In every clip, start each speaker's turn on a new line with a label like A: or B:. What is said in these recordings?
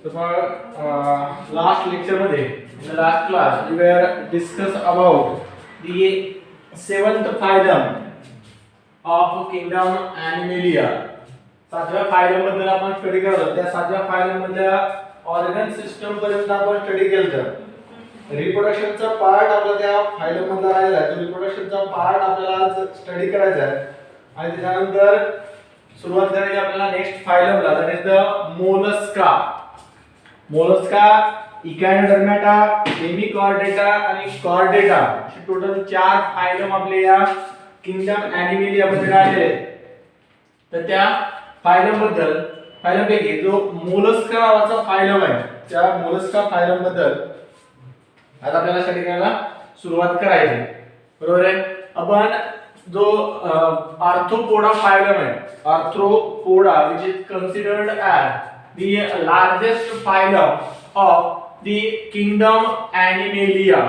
A: So for last lecture मध्ये, in the last class, we were discuss about the seventh phylum of kingdom Animalia. सातव्या phylum बद्दल आपण study करत होतो. त्या सातव्या फायलम मधल्या ऑर्गन सिस्टम पर्यंत आपण स्टडी केलं. रिप्रोडक्शनचा पार्ट आपला त्या फायलम मधला राहिला आहे. तो रिप्रोडक्शनचा पार्ट आपल्याला आज स्टडी करायचा आहे आणि त्यानंतर सुरुवात करायची आपल्याला नेक्स्ट फायलमला, that is the Mollusca. Mollusca, Echinodermata, Hemichordata आणि कॉर्डेटा असे टोटल 4 फायलम आपले या किंगडम ॲनिमलिया मध्ये राहिले. तर त्या फायलम पैकी जो मोलस्का नावाचा फायलम आहे, त्या मोलस्का फायलम बद्दल आज आपल्याला स्टडी करायला सुरुवात करायची. बरोबर आहे. आपण जो आर्थ्रोपोडा फायलम आहे, arthropoda which is considered as the largest phylum of the kingdom Animalia.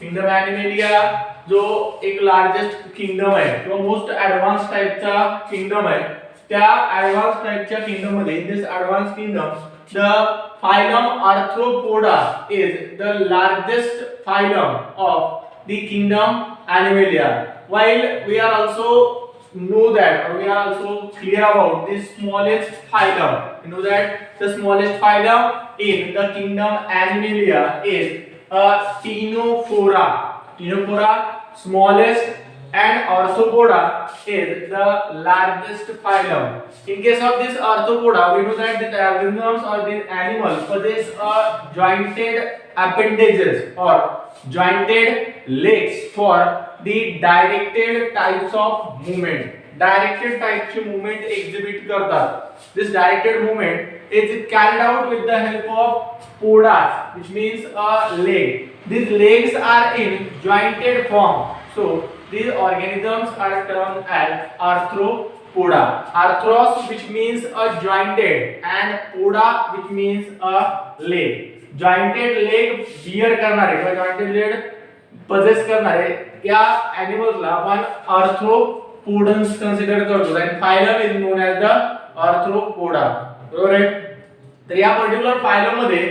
A: Kingdom Animalia जो एक लार्जेस्ट किंगडम आहे किंवा मोस्ट ॲडव्हान्स टाइपचा किंगडम आहे, त्या ॲडव्हान्स टाइपच्या किंगडम मध्ये, in this advance kingdom, the phylum arthropoda is the largest phylum of the kingdom Animalia. While we are also know that, or we are also clear about the smallest phylum, you know that the smallest phylum in the kingdom Animalia is Ctenophora. Ctenophora smallest, and Arthropoda is the largest phylum. In case of this Arthropoda, we know that the organisms or the animals possess a jointed appendages or jointed legs for the directed types of movement. Directed type ची movement exhibit करतात. This directed movement is carried out with the help of podas, which means a leg. These legs are in jointed form. So these organisms are termed as arthropoda. Arthros, which means a jointed, and poda, which means a leg. Jointed leg bear करणारे किंवा jointed leg possess करणारे या animals ला आपण arthropodans consider करतो. And phylum is known as the arthropoda. बरोबर आहे. तर या पर्टिक्युलर फायलम मध्ये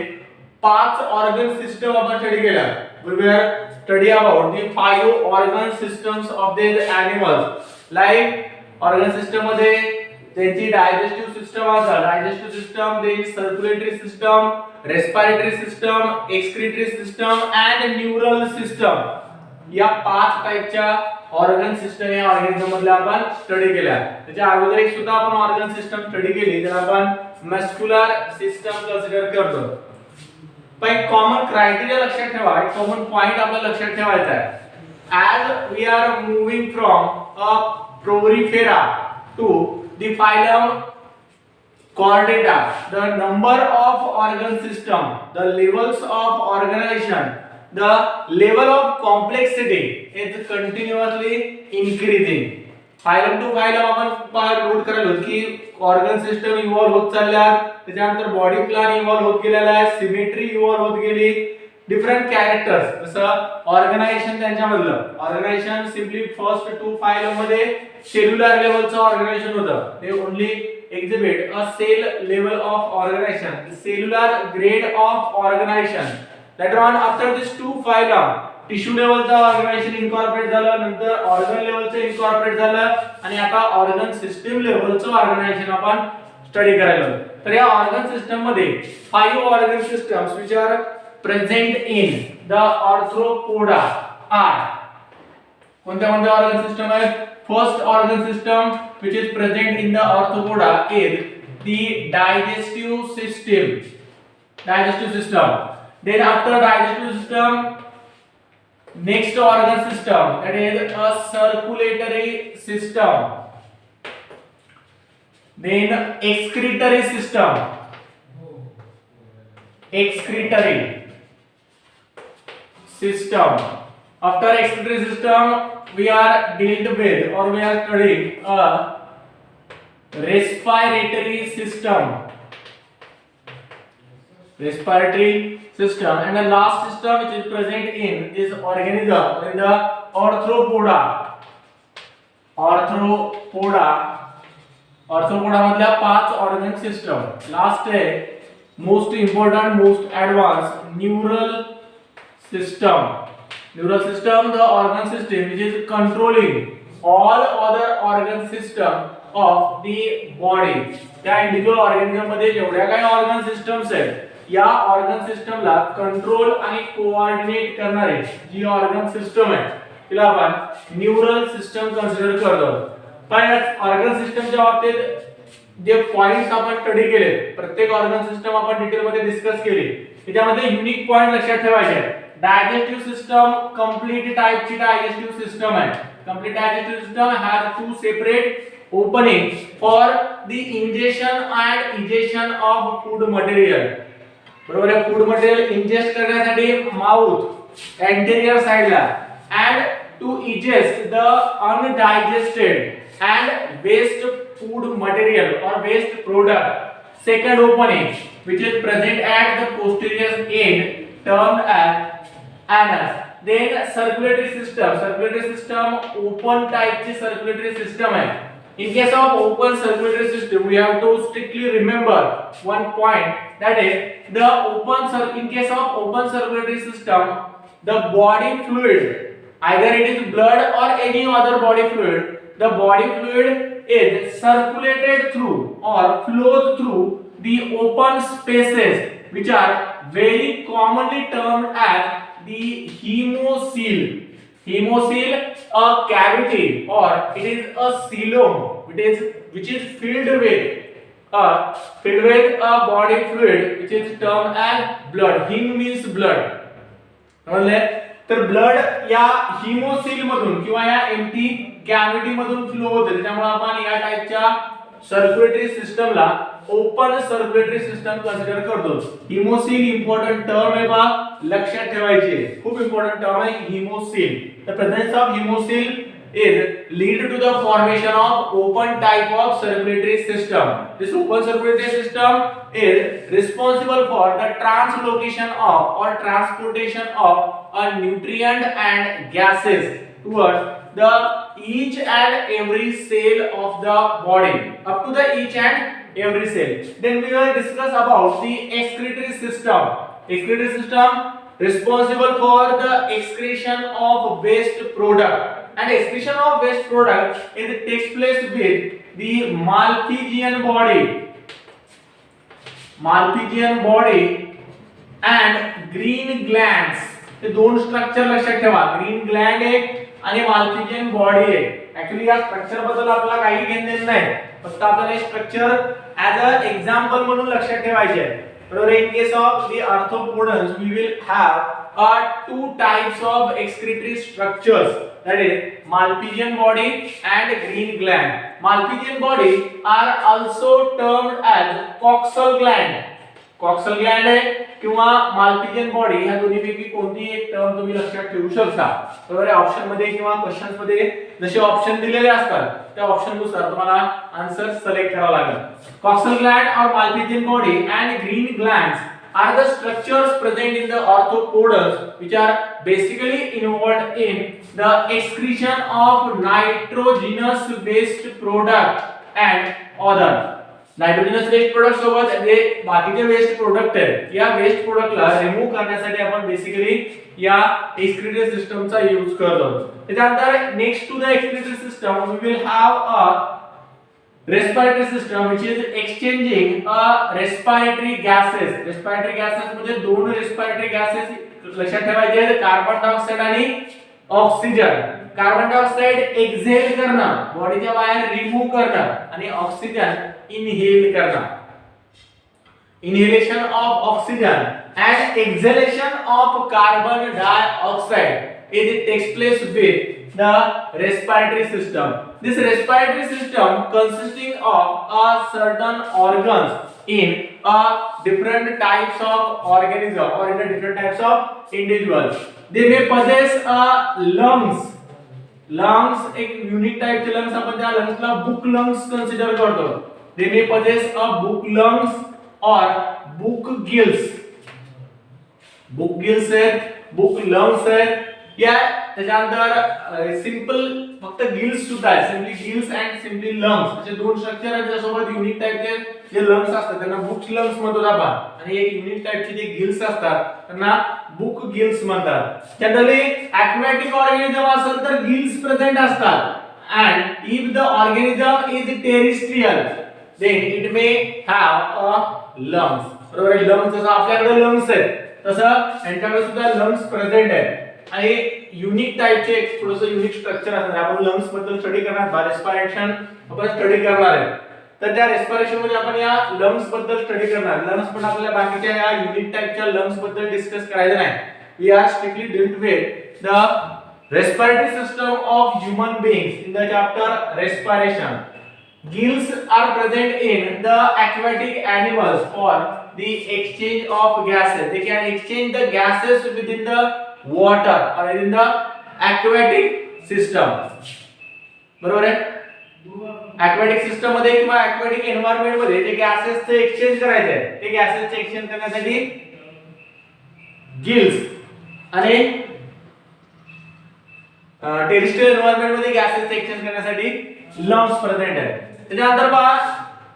A: 5 ऑर्गन सिस्टम आपण स्टडी केल्या. We were study about the 5 organ systems of these animals. Like organ system मध्ये त्यांची डायजेस्टिव्ह सिस्टम असतात. Digestive system, then circulatory system, respiratory system, excretory system and neural system. या 5 टाइपच्या organ system या organism मधल्या आपण study केल्या. त्याच्या अगोदर एक सुद्धा आपण ऑर्गन सिस्टम स्टडी केली, ज्याला आपण मस्क्युलर सिस्टम कन्सिडर करतो. पण एक कॉमन क्रायटेरिया लक्षात ठेवा, एक कॉमन पॉइंट आपल्याला लक्षात ठेवायचा आहे. As we are moving from a Porifera to the phylum Chordata, the number of organ system, the levels of organization, the level of complexity is continuously increasing. Phylum to phylum आपण note करायला की organ system evolve होत चालल्यात, त्याच्यानंतर body plan evolve होत गेलेला आहे, symmetry evolve होत गेली, डिफरंट कॅरेक्टर्स जसं ऑर्गनायझेशन त्यांच्यामधलं. ऑर्गनायझेशन सिम्पली फर्स्ट 2 फायलम मध्ये सेल्युलर लेवलचं ऑर्गनायझेशन होतं. ते only exhibit a cell level of organization, the cellular grade of organization. Later on, after this 2 phylum, tissue level चा ऑर्गनायझेशन इनकॉर्पोरेट झालं, नंतर ऑर्गन लेवलचं इनकॉर्पोरेट झालं आणि आता ऑर्गन सिस्टम लेवलचं ऑर्गनायझेशन आपण स्टडी करायला. तर या ऑर्गन सिस्टम मध्ये 5 organ systems which are present in the arthropoda are. कोणत्या ऑर्गन सिस्टम आहेत? First organ system which is present in the arthropoda is the digestive system. Digestive system. Then after digestive system, next organ system, that is a circulatory system. Then excretory system. Excretory system. After excretory system, we are dealt with, or we are studying a respiratory system. Respiratory system, and the last system which is present in this organism in the arthropoda. Arthropoda मधल्या 5 organ system. Last आहे most important, most advanced neural system. Neural system, the organ system which is controlling all other organ system of the body. त्या individual organism मध्ये जेवढ्या काही organ systems आहेत या organ सिस्टमला control आणि कोऑर्डिनेट करणारे जी ऑर्गन सिस्टम आहे तिला आपण न्यूरल सिस्टम कन्सिडर करतो. पण ऑर्गन सिस्टमच्या बाबतीत जे पॉइंट्स आपण स्टडी केले प्रत्येक ऑर्गन सिस्टम आपण डिटेल मध्ये डिस्कस केली त्यामध्ये युनिक पॉइंट लक्षात ठेवायचे आहेत. डायजेस्टिव्ह सिस्टम कंप्लीट टाइपची डायजेस्टिव्ह सिस्टम आहे. Complete digestive system has two separate opening for the injection and ejection of food material. बरोबर आहे. फूड मटेरियल इंजेस्ट करण्यासाठी माउथ एंटेरियर साइडला and to egest the undigested and waste food material or waste product. Second opening which is present at the posterior end termed as anus. Then circulatory system open type ची circulatory system आहे. In case of open circulatory system we have to strictly remember one point, that is in case of open circulatory system the body fluid, either it is blood or any other body fluid, the body fluid is circulated through or flows through the open spaces which are very commonly termed as the hemocoel. Hemocoel, a cavity or it is a coelom which is filled with a body fluid which is termed as blood. Hem means blood. तर blood या हिमोसील मधून किंवा या empty cavity मधून flow होते त्यामुळे आपण या टाइपच्या सर्क्युलेटरी सिस्टमला ओपन सर्क्युलेटरी सिस्टम कन्सिडर करतो. हिमोसील इम्पॉर्टंट टर्म आहे बा लक्षात ठेवायची खूप इम्पॉर्टंट टर्म आहे haemocoel. The presence of haemocoel is lead to the formation of open type of circulatory system. This open circulatory system is responsible for the translocation of or transportation of a nutrient and gases towards the each and every cell of the body, up to the each and every cell. Then we will discuss about the excretory system. Excretory system responsible for the excretion of waste product. And excretion of waste product takes place with the Malpighian body and green glands. हे दोन structure लक्षात ठेवा. Green Gland एक आणि माल्पिजियन body एक. Actually या structure बद्दल आपल्याला काही घेणं नाही, फक्त आपल्याला हे स्ट्रक्चर ॲज अ एक्झाम्पल म्हणून लक्षात ठेवायचे आहे. बरोबर. In case of the arthropodans we will have two types of excretory structures, that is Malpighian body and green gland. Malpighian body are also termed as coxal gland. Coxal gland आहे किंवा Malpighian body ह्या दोन्हीपैकी कोणती एक term तुम्ही लक्षात ठेवू शकता. बरोबर आहे. ऑप्शन मध्ये किंवा क्वेश्चन्स मध्ये जसे ऑप्शन दिलेले असतात त्या ऑप्शन नुसार तुम्हाला आन्सर सिलेक्ट करावा लागेल. Coxal gland or Malpighian body and green glands are the structures present in the arthropods which are basically involved in the excretion of nitrogenous waste product and other. Nitrogenous waste product सोबत जे बाकीचे waste product आहेत या waste प्रोडक्टला remove करण्यासाठी आपण basically या excretory सिस्टमचा use करतो. त्यानंतर next to the excretory system we will have a respiratory system which is exchanging respiratory gases. Respiratory gases म्हणजे दोन respiratory gases लक्षात ठेवायचे आहेत. कार्बन डायऑक्साइड आणि ऑक्सिजन. कार्बन डायऑक्साइड एक्झेल करणं, बॉडीच्या बाहेर रिमूव्ह करणं आणि ऑक्सिजन इनहेल करणं. Inhalation of oxygen and exhalation of carbon dioxide it takes place with the respiratory system. This respiratory system consisting of a certain organs in a different types of organism or in a different types of individuals. They may possess a lungs. Lungs एक unique type चे lungs आपण त्या lungs ला book lungs consider करतो. They may possess a book lungs or book gills. Book gills आहेत, book lungs आहेत. या त्याच्यानंतर सिंपल फक्त गिल्स सुद्धा आहे, simply gills and simply lungs असे दोन स्ट्रक्चर आहेत. त्यासोबत युनिक टाइपचे जे लंग्स असतात त्यांना बुक लंग्स म्हणतो आपण, आणि एक युनिक टाइपचे जे गिल्स असतात त्यांना बुक गिल्स म्हणतात. जनरली aquatic ऑर्गॅनिझम असेल तर गिल्स प्रेझेंट असतात, and if the organism is terrestrial then it may have a lungs. बरोबर आहे, लंग्स जसं आपल्याकडे लंग्स आहेत तसं यांच्याकडे सुद्धा लंग्स प्रेझेंट आहेत. आणि युनिक टाइपचे एक थोडंसं युनिक स्ट्रक्चर असणार. आपण लंग्स बद्दल स्टडी करणार, रेस्पिरेशन आपण स्टडी करणार आहे. तर त्या रेस्पिरेशन मध्ये आपण या लंग्स बद्दल स्टडी करणार. लंग्स पण आपल्याला बाकीच्या या युनिक टाइपच्या लंग्स बद्दल डिस्कस करायचं नाही. We are strictly dealt with the respiratory system of human beings in the chapter respiration. Gills are present in the aquatic animals for the exchange of gases. They can exchange the gases within the water or in the aquatic system. बरोबर आहे, aquatic system मध्ये किंवा aquatic environment मध्ये जे gases चे exchange करायचे आहे, ते gases चे exchange करण्यासाठी gills आणि टेरिस्ट्रियल एन्व्हायरमेंट मध्ये गॅसेस एक्सचेंज करण्यासाठी लंग्स प्रेझेंट आहेत. त्यानंतर पहा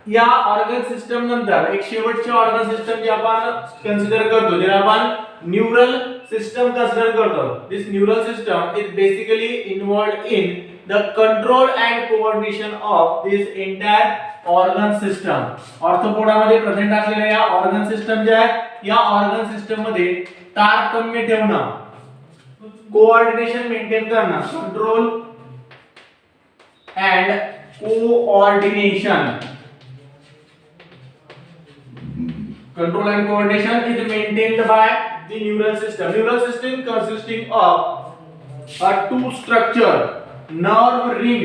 A: या ऑर्गन सिस्टम नंतर एक शेवटचे ऑर्गन सिस्टम जे आपण कन्सिडर करतो, ज्याला आपण न्यूरल सिस्टम कन्सिडर करतो. This neural system is basically involved in the control and coordination of this entire organ system. ऑर्थोपोडामध्ये प्रेझेंट असलेल्या या ऑर्गन सिस्टम ज्या आहेत, या ऑर्गन सिस्टम मध्ये तारतम्य ठेवणं, कोऑर्डिनेशन मेंटेन करना, control end coordination. Control end coordination is maintained by the neural system. Neural system consisting of a two structure, nerve ring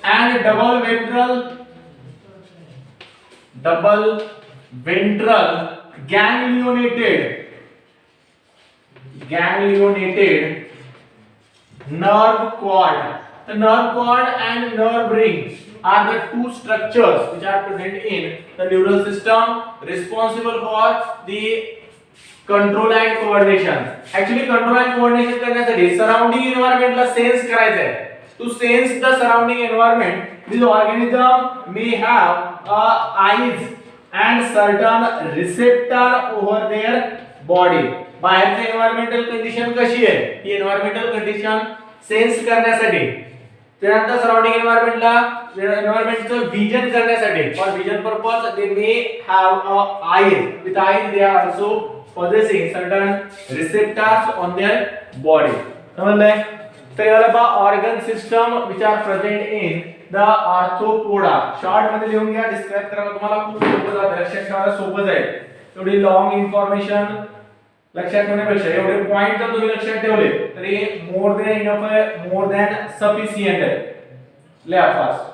A: and double ventral ganglionated nerve cord. The nerve cord and nerve ring are the two structures which are present in the neural system responsible for the control and coordination. Actually control and coordination करण्यासाठी surrounding environment ला sense करायचं आहे. To sense the surrounding environment, this organism may have eyes and certain receptor over their body. बाहेरची environmental condition कशी आहे, ही environmental condition sense करण्यासाठी, त्यानंतर surrounding एन्व्हायरमेंटचं vision करण्यासाठी, for vision purpose they may have a eyes, with eyes they are also possessing certain receptors on their body. समजलंय? तर याला बा organ system which are present in the arthropoda. Short मध्ये लिहून घ्या, describe करायला तुम्हाला खूप सोपं जातं, लक्षात ठेवायला सोपं जाईल. एवढी लॉंग इन्फॉर्मेशन लक्षात ठेवण्यापेक्षा एवढे पॉइंट जर तुम्ही लक्षात ठेवले तरी मोर दॅन इनफ आहे, मोर दॅन सफिशियंट आहे. लिहा फास्ट.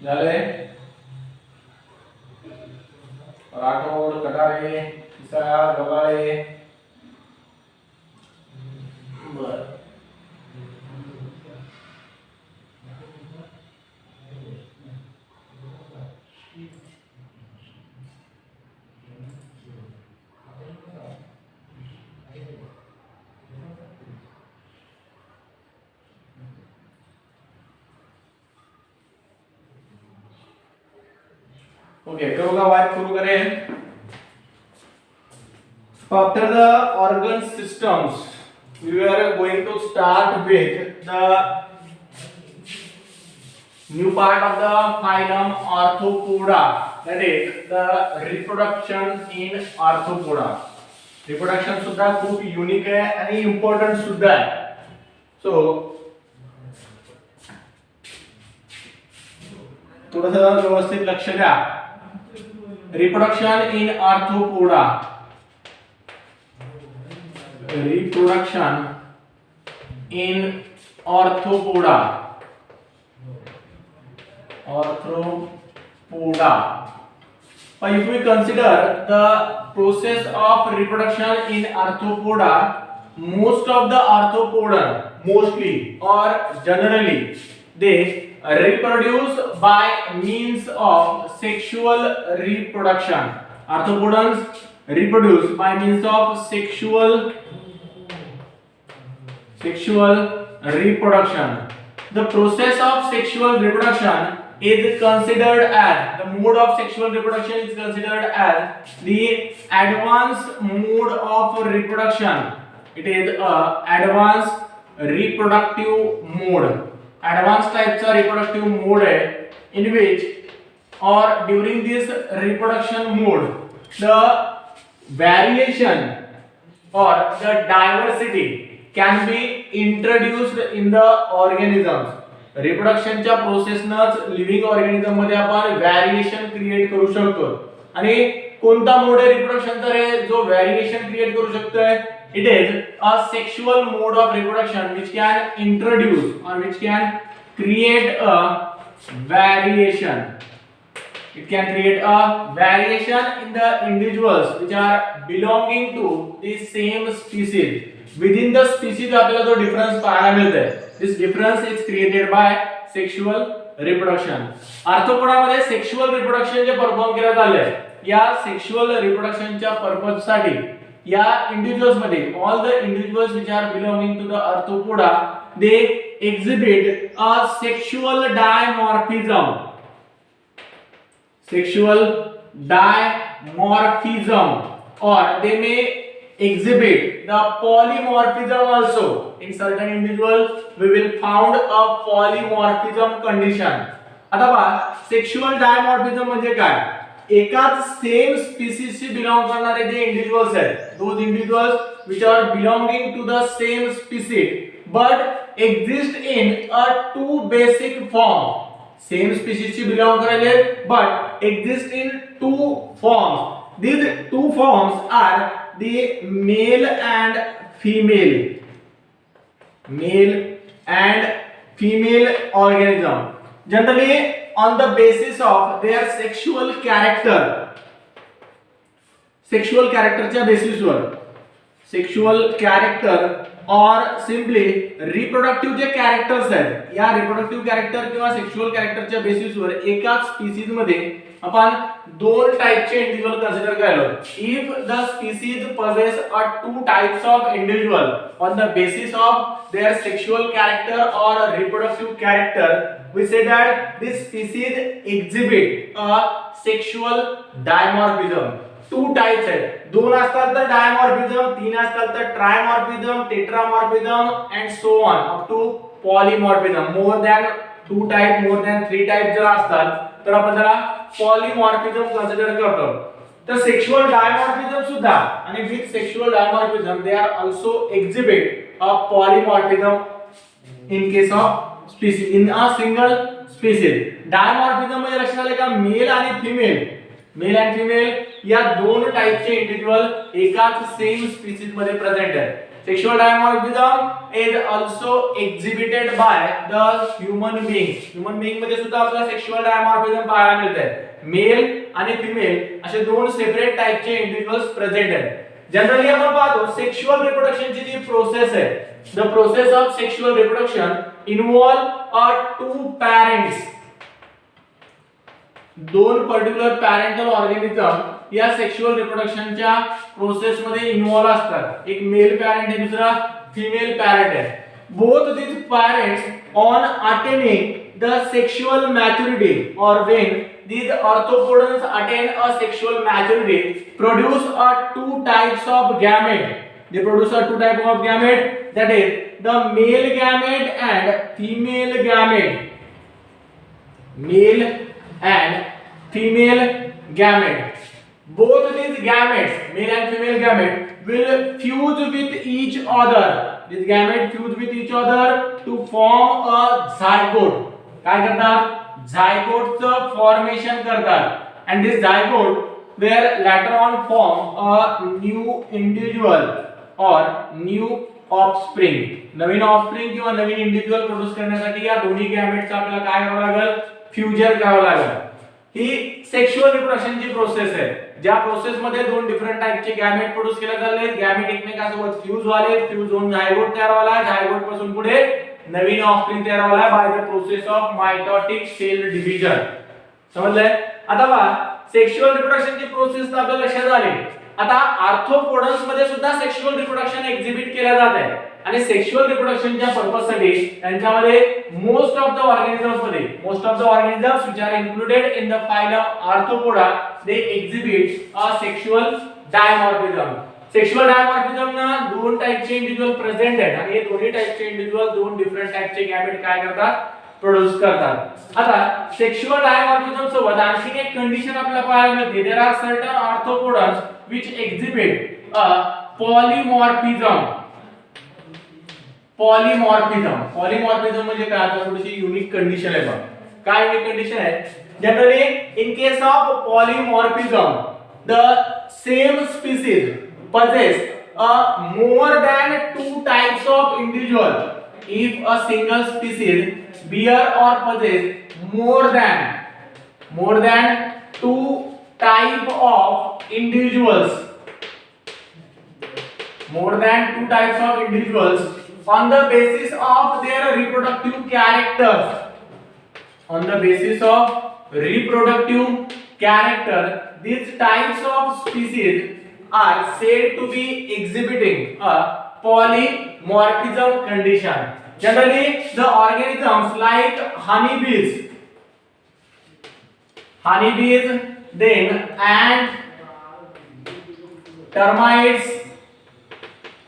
A: झाले राठोड, कटारे, किसा, गबाळे. बर ओके, करूँगा बात शुरू करें. After the organ systems, we are going to start with the new part of the phylum Arthropoda, that is the reproduction in Arthropoda. Reproduction सुद्धा खूप युनिक आहे आणि इम्पॉर्टंट सुद्धा आहे. सो थोडंसं व्यवस्थित लक्ष द्या. Reproduction in arthropoda. Reproduction in arthropoda. Arthropoda. If we consider the process of reproduction in arthropoda, most of the arthropoda, mostly or generally, they reproduce by means of sexual reproduction. Arthropodans reproduce by means of sexual reproduction. The process of sexual reproduction is considered as, the mode of sexual reproduction is considered as the advanced mode of reproduction. It is a advanced reproductive mode. Advanced types of reproductive mode in which or during this reproduction mode the variation or the diversity can be introduced in the organisms. रिप्रोडक्शनच्या प्रोसेसनच living organism मध्ये आपण variation create करू शकतो. आणि कोणता मोड आहे रिप्रोडक्शनचा रे जो व्हेरिएशन क्रिएट करू शकतोय? It is a sexual mode of reproduction which can introduce or which can create a variation. It can create a variation in the individuals which are belonging to the same species. Within the species आपल्याला जो difference पाहायला मिळतोय, this difference is created by sexual reproduction. Arthropoda मध्ये sexual reproduction जे perform केलं चाललंय, या sexual रिप्रोडक्शनच्या purpose साठी या इंडिव्हिज्युअल्स मध्ये all the individuals which are belonging to the arthropoda they exhibit a sexual dimorphism. Sexual dimorphism, or they may exhibit the polymorphism also. In certain individuals we will found a polymorphism condition. आता पहा, sexual dimorphism म्हणजे काय? एकाच same species शी belong करणारे जे individuals आहेत, those individuals which are belonging to the same species but exist in a two basic form. Same species she belong करायले but exist in two forms. These two forms are the male and female. Male and female organism. Generally on the basis of their sexual character. Sexual character च्या बेसिसवर. Sexual character और simply reproductive जे characters आहेत, या reproductive character किंवा sexual कॅरेक्टरच्या बेसिसवर एकाच स्पीसीज मध्ये आपण दोन टाइपचे इंडिव्हिज्युअल कन्सिडर करायलो. If the species possess a two types of individual on the basis of their sexual character or reproductive character, we say that this species exhibit a sexual dimorphism. Two types आहेत, दोन असतात तर dimorphism, तीन असतात तर trimorphism, tetramorphism and so on up to polymorphism. More than two type, more than three type जर असतात तर आपण त्याला पॉलीमॉर्फिझम कन्सिडर करतो. तर सेक्शुअल डायमॉर्फिझम सुद्धा आणि with sexual dimorphism they are also exhibit a polymorphism in case of species in a single species. Dimorphism म्हणजे लक्षात आलं का, मेल आणि फिमेल, मेल अँड फिमेल या दोन टाइपचे इंडिव्हिज्युअल एकाच सेम स्पीसीज मध्ये प्रेझेंट आहेत. Sexual dimorphism is also exhibited by the human beings. Human being मध्ये सुद्धा आपल्याला सेक्शुअल डायमॉर्फिझम पाहायला मिळते. मेल आणि फिमेल असे दोन सेपरेट टाइपचे इंडिव्हिज्युअल्स प्रेझेंट आहेत. जनरली आपण पाहतो सेक्शुअल रिप्रोडक्शनची जी प्रोसेस आहे, the process of sexual reproduction involve a two parents. दोन पर्टिक्युलर पॅरेंटल ऑर्गॅनिझम या सेक्शुअल रिप्रोडक्शनच्या प्रोसेस मध्ये इन्व्हॉल्व असतात. एक मेल पॅरेंट आहे, दुसरा फिमेल पॅरेंट आहे. Both these parents on attaining the sexual maturity, or when these arthropods attain a sexual maturity, produce a two types of gamete. They produce a two type of gamete, that is the male gamete and female gamete. Male and female gamete. Both these gametes, male and female gamete, will fuse with each other. These gametes fuse with each other to form a zygote. काय करतात? Zygoteचं formation करतात. And this zygote will later on form a new individual or new offspring. Naveen offspring किंवा नवीन individual produce करण्यासाठी या दोन्ही gametes आपल्याला काय करावं लागेल? फ्युजन करावं लागेल. ही सेक्शुअल रिप्रोडक्शनची प्रोसेस आहे. ज्या प्रोसेस मध्ये दोन डिफरंट टाइपचे गॅमेट प्रोड्यूस केले झाले, गॅमेट एकमेकांसोबत फ्यूज झाले, फ्यूज होऊन झायगोट तयार झाला, झायगोट पासून पुढे नवीन ऑफस्प्रिंग तयार झाला by the process of mitotic cell division. समजलंय? आता पहा, सेक्शुअल रिप्रोडक्शनची प्रोसेस तर आपल्या लक्षात आली. आता आर्थ्रोपोड्स मध्ये सुद्धा सेक्शुअल रिप्रोडक्शन एक्झिबिट केलं जात आहे. आणि सेक्शुअल रिप्रोडक्शनच्या पर्पजसाठी त्यांच्यामध्ये most of the organisms which are included in the phylum Arthropoda, they exhibit a sexual dimorphism. Sexual dimorphism ना दोन टाइपचे इंडिव्हिज्युअल प्रेझेंट आहेत आणि हे दोन्ही टाइपचे इंडिव्हिज्युअल दोन डिफरंट टाइपचे गॅमेट काय करतात? प्रोड्यूस करतात. आता सेक्शुअल डायमॉर्फिझम सोबत आणखी एक कंडिशन आपल्याला पाहायला मिळते. There are certain arthropods which exhibit a polymorphism. Polymorphism म्हणजे काय? आता थोडीशी युनिक कंडिशन आहे बघा. काय युनिक कंडिशन आहे? Generally in case of polymorphism the same species possess more than two types of individual. If a single species bear or possess more than two type of individuals, on the basis of their reproductive characters, these types of species are said to be exhibiting a polymorphism condition. Generally, the organisms like honeybees, then ant, termites,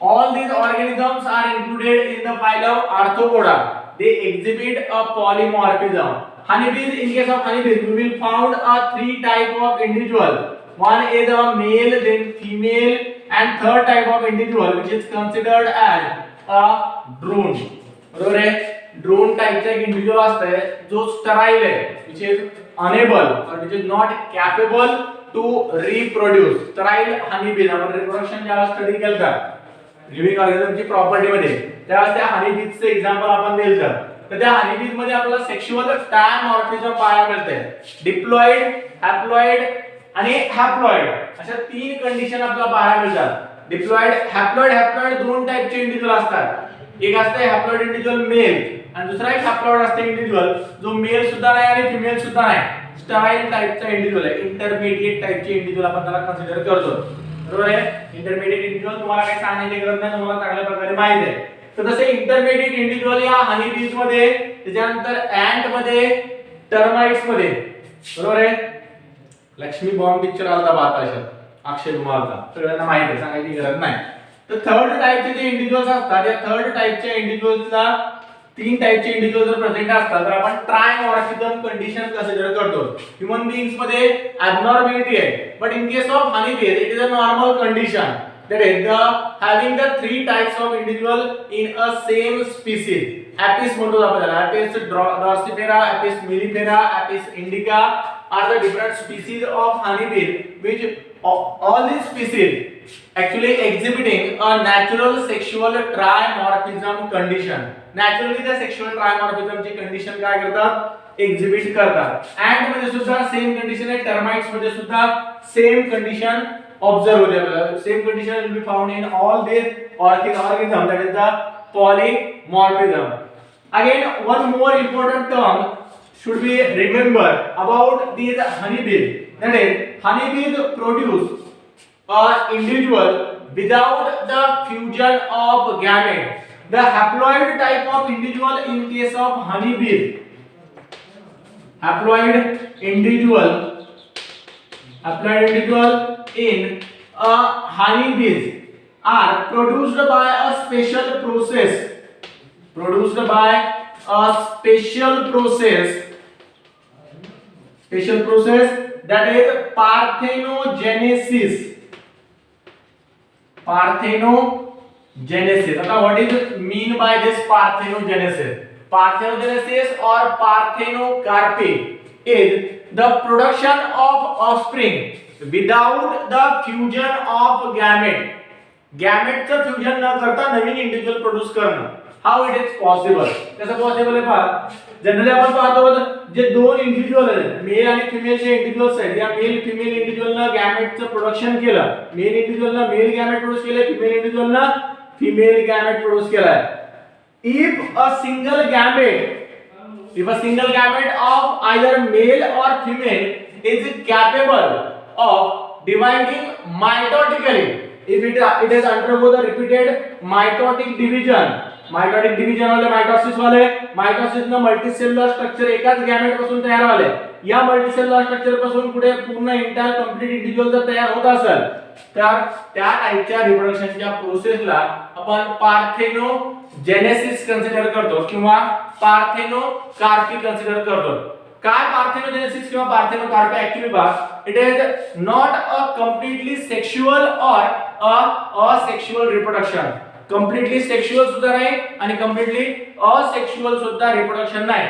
A: all these organisms are included in the phylum Arthropoda. They exhibit a polymorphism. Honeybees, in case of honeybees, we will found a three type of individual. One is a male, then female, and third type of individual which is considered as a drone. बरोबर आहे? Drone टाइपचा एक individual असते जो स्टराइल आहे, which is unable or which is not capable to reproduce. Sterlite honeybee आपण reproduction ज्याला study केलता living ऑर्गॅनिझमची property मध्ये, त्यावेळेस त्या हनीबीजचे एक्झाम्पल आपण दिलं. तर त्या हनीबीज मध्ये आपल्याला सेक्शुअल डायमॉर्फिझम पाहायला मिळते. डिप्लॉइड, हॅप्लॉइड आणि हॅप्लॉइड अशा तीन कंडिशन आपल्याला पाहायला मिळतात. डिप्लॉइड, हॅप्लॉइड दोन टाइपचे इंडिव्हिज्युअल असतात. एक असते हॅप्लॉइड इंडिव्हिज्युअल मेल आणि दुसरा एक हॅप्लॉइड असते इंडिव्हिज्युअल जो मेल सुद्धा नाही आणि फिमेल सुद्धा नाही, स्टराइल टाइपचा इंडिव्हिज्युअल आहे. इंटरमिडिएट टाइपचे इंडिव्हिज्युअल आपण त्याला कन्सिडर करतो. बरोबर आहे? इंटरमिडिएट इंडिव्हिज्युअल तुम्हाला काही सांगण्याची गरज नाही, तुम्हाला चांगल्या प्रकारे माहिती आहे. तर तसे इंटरमिडिएट इंडिव्हिज्युअल या हनीबीज मध्ये, त्याच्यानंतर ऍंट मध्ये, टर्माइट्स मध्ये. बरोबर आहे? लक्ष्मी बॉम्ब पिक्चर आलता बाताशा अक्षय कुमारचा, सगळ्यांना माहिती आहे, सांगायची गरज नाही. तर थर्ड टाइपचे जे इंडिव्हिज्युअल्स असतात या थर्ड टाइपच्या इंडिव्हिज्युअल्सला तीन टाइपचे इंडिव्हिज्युअल जर प्रेझेंट असतात तर आपण ट्रायमॉर्फिझम कंडिशन कन्सिडर करतो. ह्यूमन बीइंग्स मध्ये ॲबनॉर्मॅलिटी आहे, but in case of honeybees it is a normal condition. That is having the three types of individual in a same species. Apis म्हणतो आपल्याला. Apis dorsifera, Apis mellifera, Apis indica are the different species of honeybees, which all these species actually exhibiting a natural sexual trimorphism condition. Naturally the sexual trimorphism ची condition काय करतात? Exhibit करतात. ant मध्ये सुद्धा same condition आहे, termites मध्ये सुद्धा same condition observe होते आपल्याला. Same condition will be found in all these organisms, that is the polymorphism. Again, one more important term should be remembered about these honeybees, that is honeybees produce a individual without the fusion of gamete. the haploid type of individual in case of honeybee. Haploid individual in honeybees are produced by a special process. Produced by a special process that is parthenogenesis. Now what is mean by this parthenogenesis? Parthenogenesis or parthenocarpy is the production of offspring without the fusion of gamete. Gamete चं fusion न करता नवीन individual produce करणं. हाउ it is possible? कसं possible आहे पहा. Generally आपण पाहतो जे दोन इंडिव्हिज्युअल आहेत, मेल आणि फिमेल जे इंडिव्हिज्युअल्स आहेत, या मेल फिमेल इंडिव्हिज्युअलनं गॅमेटचं प्रोडक्शन केलं. मेल इंडिव्हिज्युअलनं मेल गॅमेट प्रोड्यूस केले, फिमेल इंडिव्हिज्युअलनं फिमेल गॅमेट प्रोड्यूस केलाय. If a single gamete of either male or female is capable of dividing mitotically, if it has undergo the repeated mitotic division वाले mitosis न multicellular structure एकाच gamete पासून तयार झाले. या multicellular structure पासून पुढे पूर्ण इंटायर कंप्लीट इंडिव्हिज्युअल जर तयार होत असेल तर त्या टाइपच्या रिप्रोडक्शनच्या प्रोसेसला आपण पार्थेनोजेनेसिस कन्सिडर करतो किंवा पार्थेनोकार्पी कन्सिडर करतो. काय पार्थेनोजेनेसिस किंवा पार्थेनोकार्पी ऍक्च्युअली बा it is not a completely sexual और अ असेक्शुअल रिप्रोडक्शन. कंप्लीटली सेक्शुअल सुद्धा नाही आणि कंप्लीटली असेक्शुअल सुद्धा रिप्रोडक्शन नाही.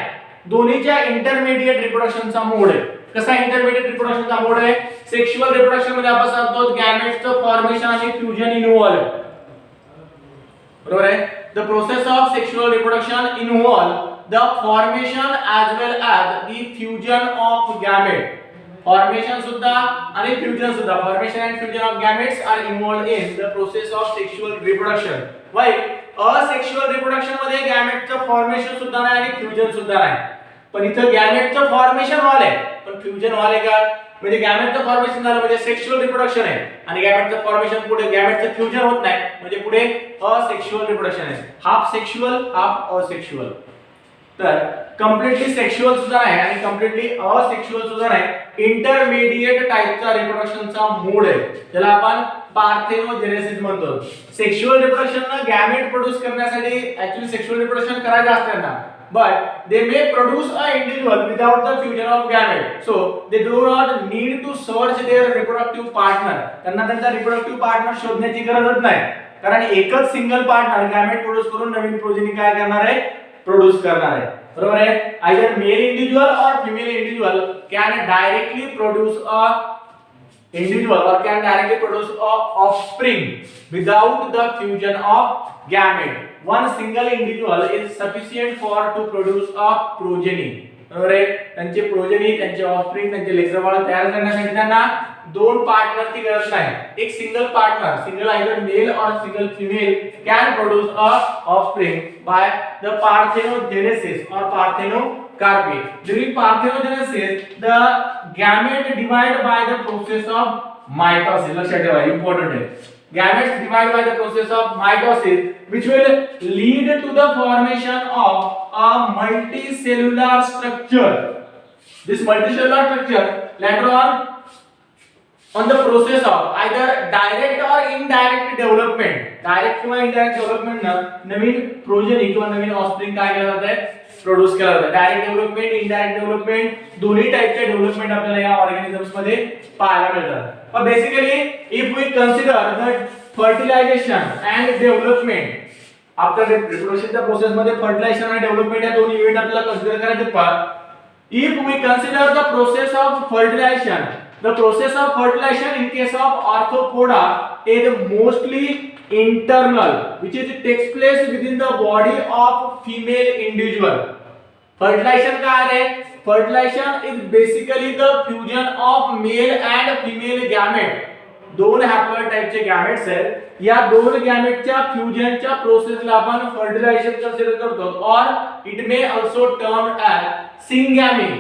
A: दोन्हीच्या इंटरमिडिएट रिप्रोडक्शनचा मोड आहे. कसा इंटरमिडिएट रिप्रोडक्शनचा मोड आहे? सेक्शुअल रिप्रोडक्शन मध्ये आपण सांगतो गॅमेट्सचं फॉर्मेशन आणि फ्युजन इन्व्हॉल्व. बरोबर आहे. The process of sexual reproduction involve the formation as well as the fusion of gamete. Formation सुद्धा आणि फ्युजन सुद्धा. Formation and fusion of gametes are involved in the process of sexual reproduction. Why asexual reproduction मध्ये गॅमेटचं formation सुद्धा नाही आणि fusion सुद्धा नाही. पण इथं गॅमेटचं फॉर्मेशन व्हालंय पण फ्युजन व्हालंय का? म्हणजे गॅमेटचं फॉर्मेशन झालं म्हणजे सेक्शुअल रिप्रोडक्शन आहे आणि गॅमेटचं फॉर्मेशन पुढे गॅमेटचं फ्युजन होत नाही म्हणजे पुढे असेक्शुअल रिप्रोडक्शन आहे. Half sexual half asexual. तर कंप्लीटली सेक्शुअल सुद्धा नाही आणि कंप्लीटली असेक्शुअल सुद्धा नाही. इंटरमिडिएट टाइपचा रिप्रोडक्शनचा मोड आहे ज्याला आपण पार्थेनोजेनेसिस म्हणतो. सेक्शुअल रिप्रोडक्शन गॅमेट प्रोड्यूस करण्यासाठी ऍक्च्युअली सेक्शुअल रिप्रोडक्शन करायचं असतं त्यांना, but they may produce a individual without the fusion of gamete, so they do not need to search their reproductive partner. त्यांना त्यांचा रिप्रोडक्टिव्ह पार्टनर शोधण्याची गरजच नाही कारण एकच सिंगल पार्टनर गॅमेट प्रोड्यूस करून नवीन प्रोजेनी काय करणार आहे? प्रोड्यूस करणार आहे. बरोबर आहे. आयदर मेल इंडिव्हिज्युअल और female individual can directly produce a individual or can directly produce a offspring without the fusion of gamete. One single individual is sufficient for to produce a progeny. बरोबर आहे. त्यांचे progeny त्यांचे offspring त्यांचे लेकरबाळ तयार करण्यासाठी त्यांना दोन पार्टनरची गरज नाही. एक single partner single either male or single female can produce a offspring by the parthenogenesis or parthenocarpy. During parthenogenesis the gamete divide by the process of mitosis. लक्षात ठेवा इम्पॉर्टंट आहे. Gametes divide by the process of mitosis which will lead to the formation of a multicellular structure. This multicellular structure later on the process of either direct or indirect development. Direct किंवा indirect development ना नवीन progeny किंवा नवीन offspring काय केलं जातं? Produce केला जातो. Direct development indirect development दोन्ही टाइपचे डेव्हलपमेंट आपल्याला या ऑर्गॅनिझम्स मध्ये पाहायला मिळतात. पण basically if we consider the fertilisation and development after रिप्रोडक्शनच्या प्रोसेस मध्ये फर्टिलायझेशन आणि डेव्हलपमेंट या दोन इव्हेंट आपल्याला कन्सिडर करायचे पहा. If we consider the process of fertilisation, the process of fertilisation in case of Arthropoda is mostly internal which is takes place within the body of female individual. Fertilization काय आहे? Fertilization is basically the fusion of male and female gamete. दोन haploid टाइपचे gametes आहेत. या दोन गॅमेटच्या फ्युजनच्या प्रोसेसला आपण fertilisation consider करतो और it may also termed as syngamy.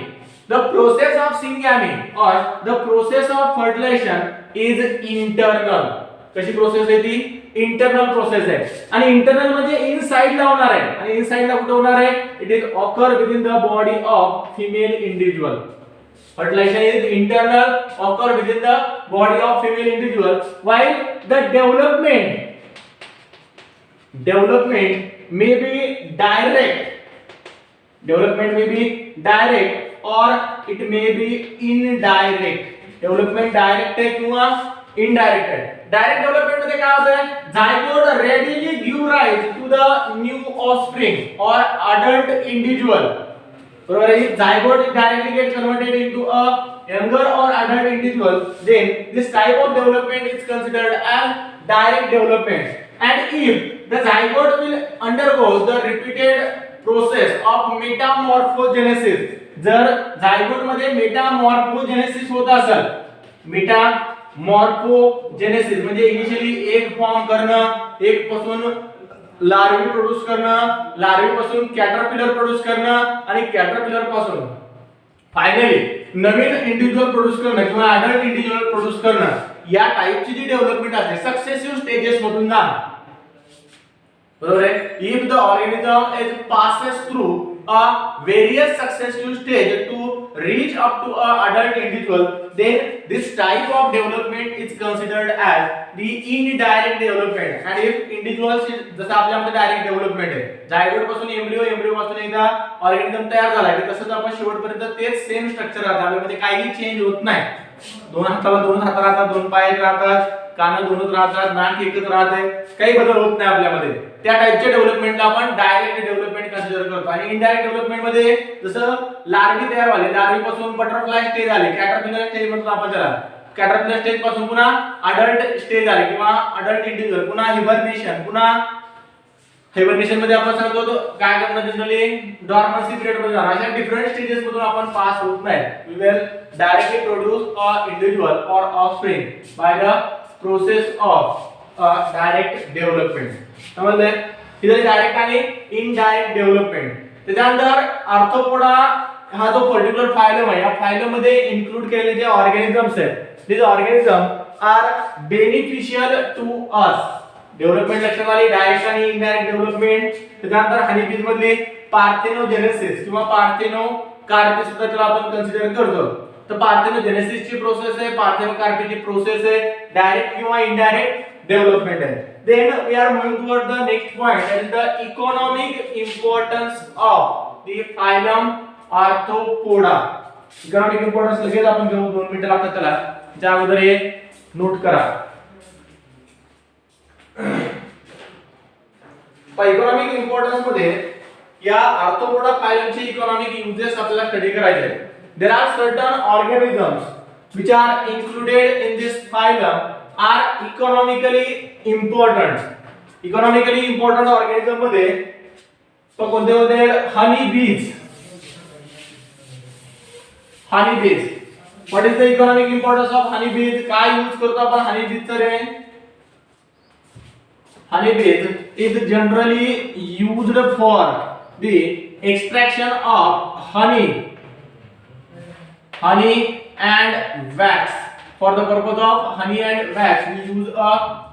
A: The process of syngamy or the process of fertilization is internal. कशी प्रोसेस आहे ती इंटरनल प्रोसेस आहे आणि इंटरनल म्हणजे इनसाइड ला होणार आहे आणि इनसाइड ला कुठे होणार आहे it is occur with in the body of female individual fertilization is internal occur within the body of female individual while the development may be direct or it may be indirect development direct है किंवा indirect है direct development मध्ये काय होतं zygote readily give rise to the new offspring or adult individual बरोबर आहे zygote directly get converted into a younger or adult individual then this type of development is considered as direct development and if the zygote will undergo the repeated process of metamorphogenesis जर zygote मध्ये metamorphogenesis होत असेल metamorphogenesis म्हणजे initially एक form करणं एक पासून larvae produce करणं लार्वी पासून कॅटरपिलर प्रोड्यूस करणं आणि कॅटरपिलर पासून फायनली नवीन इंडिव्हिज्युअल प्रोड्यूस करणं किंवा अडल्ट इंडिव्हिज्युअल प्रोड्यूस करणं या टाइपची जी डेव्हलपमेंट असते सक्सेसिव्ह स्टेजेस मधून जाणं बरोबर आहे if the organism is passes through a various successive stage to reach up to a adult individual then this type of development is considered as the indirect development and if individuals जसं आपल्यामध्ये direct development आहे zygote पासून embryo पासून एकदा organism तयार झाला की तसंच आपण शेवटपर्यंत तेच सेम स्ट्रक्चर राहतं आपल्यामध्ये काही चेंज होत नाही दोन हाताला दोन हात राहतात दोन पाय राहतात कान दोनच राहतात नाक एकच राहते काही बदल होत नाही आपल्यामध्ये त्या टाइपच्या डेव्हलपमेंटला आपण डायरेक्ट डेव्हलपमेंट कन्सिडर करतो आणि इनडायरेक्ट डेव्हलपमेंट मध्ये जसं लार्वी तयार झाले लार्वी पासून बटरफ्लाय स्टेज आले कॅटरपिलर स्टेज म्हणतो आपण त्याला कॅटरपिलर स्टेज पासून पुन्हा अडल्ट स्टेज आले किंवा अडल्ट इंडिव्हिज्युअल पुन्हा हिबर्नेशन मध्ये आपण सांगतो काय करणार जनरली डॉर्मन्सी पिरियड मध्ये जाणार अशा डिफरंट स्टेजेस मधून आपण पास होत नाही we will directly produce a individual or offspring by the process of direct development समजले इथे डायरेक्ट आणि इनडायरेक्ट डेव्हलपमेंट त्यानंतर आर्थ्रोपोडा हा जो पर्टिक्युलर फायलम आहे या फायलम मध्ये इन्क्लूड केलेले जे ऑर्गॅनिझम्स आहेत these organisms are beneficial to us development लक्षात आली डायरेक्ट आणि इनडायरेक्ट डेव्हलपमेंट त्यानंतर हनीबीज मधले पार्थेनोजेनेसिस किंवा पार्थेनोकार्पी सुद्धा त्याला आपण कन्सिडर करतो तर पार्थेनोजेनेसिस ची प्रोसेस आहे पार्थेनोकार्पी ची प्रोसेस आहे डायरेक्ट किंवा इनडायरेक्ट डेव्हलपमेंट आहे then we are moving toward the next point that is the economic importance of the phylum arthropoda economic importance लगेच आपण घेऊ 2 मिनिटं लागतात त्याला त्या अगोदर हे नोट करा इकॉनॉमिक इम्पॉर्टन्स मध्ये या आर्थ्रोपोडा फायलमचे इकॉनॉमिक युजेस आपल्याला स्टडी करायचे आहेत there are certain organisms which are included in this phylum are economically important organism मध्ये कोणते होते honey bees what is the economic importance of honey bees काय यूज करतो आपण हनी बीजचा रे honey bees is generally used for the extraction of honey and wax for the purpose of honey and wax we use a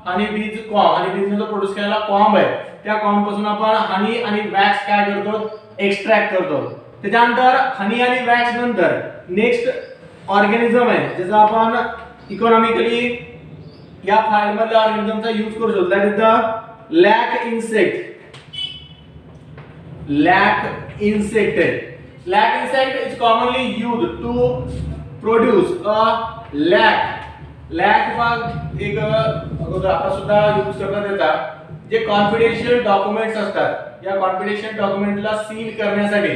A: honey bees comb honey bees ने जो produce केलेला comb आहे त्या comb पासून आपण हनी आणि वॅक्स काय करतो एक्सट्रॅक्ट करतो त्यानंतर हनी आणि वॅक्स नंतर नेक्स्ट ऑर्गॅनिझम आहे ज्याचा आपण इकॉनॉमिकली या फाइल मधल्या ऑर्गॅनिझमचा यूज करू शकतो that is the lac insect is commonly used to produce a lac एक अगोदर आपण सुद्धा यूज करतात त्याचा जे कॉन्फिडेन्शियल डॉक्युमेंट्स असतात या कॉन्फिडेन्शियल डॉक्युमेंटला सील करण्यासाठी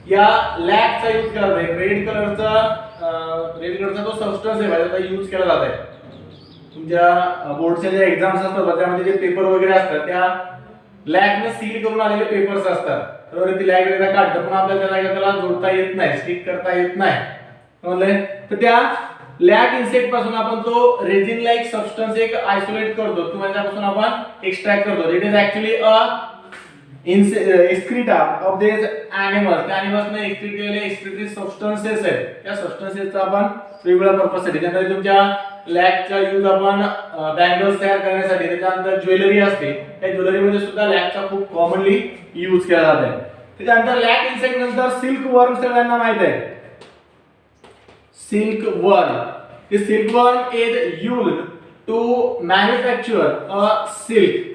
A: या लॅकचा यूज करतात रेड कलरचा तो सबस्टन्स आहे त्याचा यूज केला जात आहे तुमच्या बोर्डच्या जे एक्झाम्स असतात त्यामध्ये जे पेपर वगैरे असतात त्या लॅकने सील करून आलेले पेपर्स असतात बरोबर ती लॅक एकदा काढतो पण आपल्याला त्याला जोडता येत नाही स्टिक करता येत नाही समजले तर त्या लॅक इन्सेक्ट पासून आपण तो रेजिन लाइक सबस्टन्स एक आयसोलेट करतो किंवा त्यापासून आपण एक्सट्रॅक्ट करतो it is actually a excreta of these animals, त्या animals ने excrete केलेले excretory substances आहेत, त्या substances चा आपण वेगवेगळ्या पर्पज साठी, त्यानंतर तुमच्या लॅबचा यूज आपण बँगल्स तयार करण्यासाठी, त्याच्यानंतर ज्वेलरी असते, त्या ज्वेलरी मध्ये सुद्धा लॅबचा खूप कॉमनली यूज केला जात आहे. त्याच्यानंतर लॅक इन्सेक्ट नंतर सिल्क वर्म सगळ्यांना माहित आहे. Silk worm, the silkworm is used to manufacture a silk.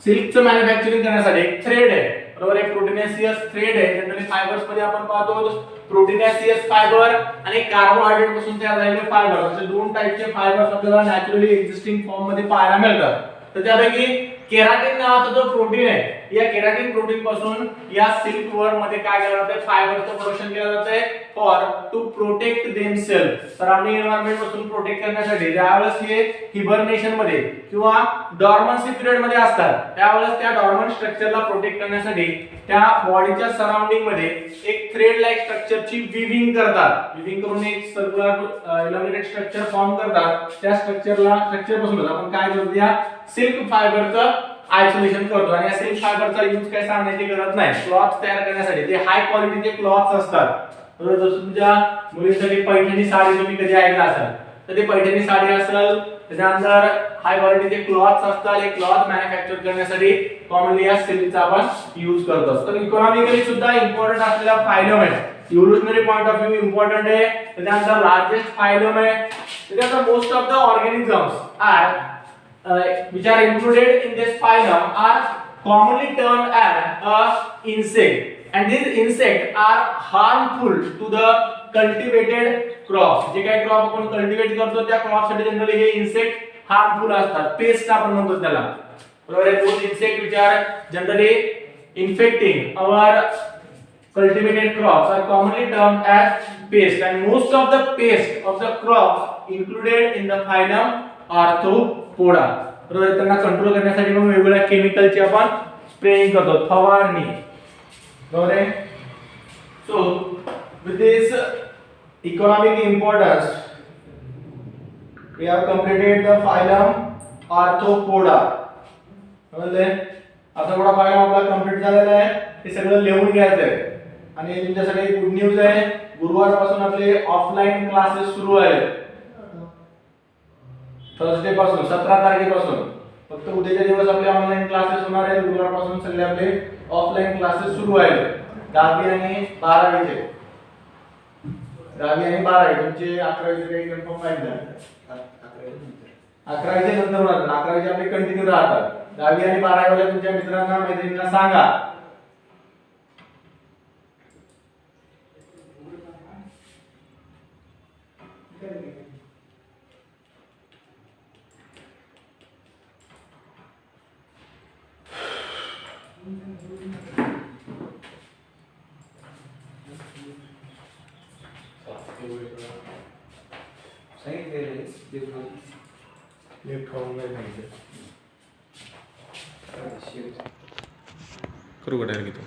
A: सिल्कचं मॅन्युफॅक्चरिंग करण्यासाठी एक थ्रेड आहे, बरोबर आहे, प्रोटीनेसियस थ्रेड आहे. जनरली फायबर्स मध्ये आपण पाहतो प्रोटीनेसियस फायबर आणि कार्बोहायड्रेट पासून तयार झालेले फायबर, असे दोन टाइपचे फायबर्स आपल्याला नॅचरली एक्झिस्टिंग फॉर्म मध्ये पाहायला मिळतात. तर त्यापैकी केराटिन नावाचा जो प्रोटीन आहे, या केराटिन प्रोटीन पासून या सिल्क वर्म मध्ये काय केलं जातं, फायबरचं प्रोडक्शन केलं जातं for to protect themselves, surrounding environment पासून प्रोटेक्ट करण्यासाठी. ज्यावेळेस हे हिबर्नेशन मध्ये किंवा डॉर्मन्सी पिरियड मध्ये असतात, त्यावेळेस त्या डॉर्मंट स्ट्रक्चरला प्रोटेक्ट करण्यासाठी त्या बॉडीच्या सराउंडिंग मध्ये एक थ्रेड लाइक स्ट्रक्चरची विविंग करतात. विविंग करून एक सर्क्युलर इलॉंगेटेड स्ट्रक्चर फॉर्म करतात. त्या स्ट्रक्चर पासून आपण काय करतो, या सिल्क फायबरचं आयसोलेशन करतो. आणि या सिल्क फायबरचा यूज काय सांगण्याची गरज नाही, क्लॉथ तयार करण्यासाठी. ते हाय क्वालिटीचे क्लॉथ्स असतात, बरोबर. जसं तुमच्या मुलींसाठी पैठणी साडी तुम्ही कधी ऐकला असाल, तर ते पैठणी साडी असेल, त्याच्यानंतर हाय क्वालिटीचे क्लॉथ्स असतात. हे क्लॉथ मॅन्युफॅक्चर करण्यासाठी कॉमनली या सिल्कचा आपण यूज करतो. तर इकॉनॉमिकली सुद्धा इम्पॉर्टंट असलेला फायलम आहे, evolutionary point of view important आहे. त्याच्यानंतर लार्जेस्ट फायलम आहे. त्याच्यानंतर most of the organisms are which are included in this phylum are commonly termed as insect, and these insects are harmful to the cultivated crops. जे काही crop आपण cultivate करतो त्या crop साठी जनरली हे insect harmful असतात, paste आपण म्हणतो त्याला, बरोबर आहे. दोन insect which are generally infecting our cultivated crops are commonly termed as pest, and most of the pest of the crops included in the phylum arthropoda, बरोबर. त्यांना कंट्रोल करण्यासाठी मग वेगवेगळ्या केमिकलची आपण स्प्रेइंग करतो, फवारणी, बरोबर आहे. So with this economic importance we have completed the phylum arthropoda. समजले, आर्थ्रोपोडा फायलम आपला कंप्लीट झालेला आहे. हे सगळं लिहून घ्यायचं आहे. आणि तुमच्यासाठी गुड न्यूज आहे, गुरुवारपासून आपले ऑफलाइन क्लासेस सुरू आहेत. थर्सडे पासून 17 तारखेपासून, फक्त उद्याच्या दिवस आपले ऑनलाइन क्लासेस होणार आहेत. गुरुवारपासून सगळे आपले ऑफलाइन क्लासेस सुरू आहेत. 10वी आणि 12वीचे, 10वी आणि 12वी तुमचे 11वीचे काही कन्फर्म माहिती नाही, 11वीचे नंतर होणार, 11वीचे आपले कंटिन्यू राहतात. 10वी आणि 12वी वाले तुमच्या मित्रांना मैत्रिणींना सांगा. करू का डायरेक्ट?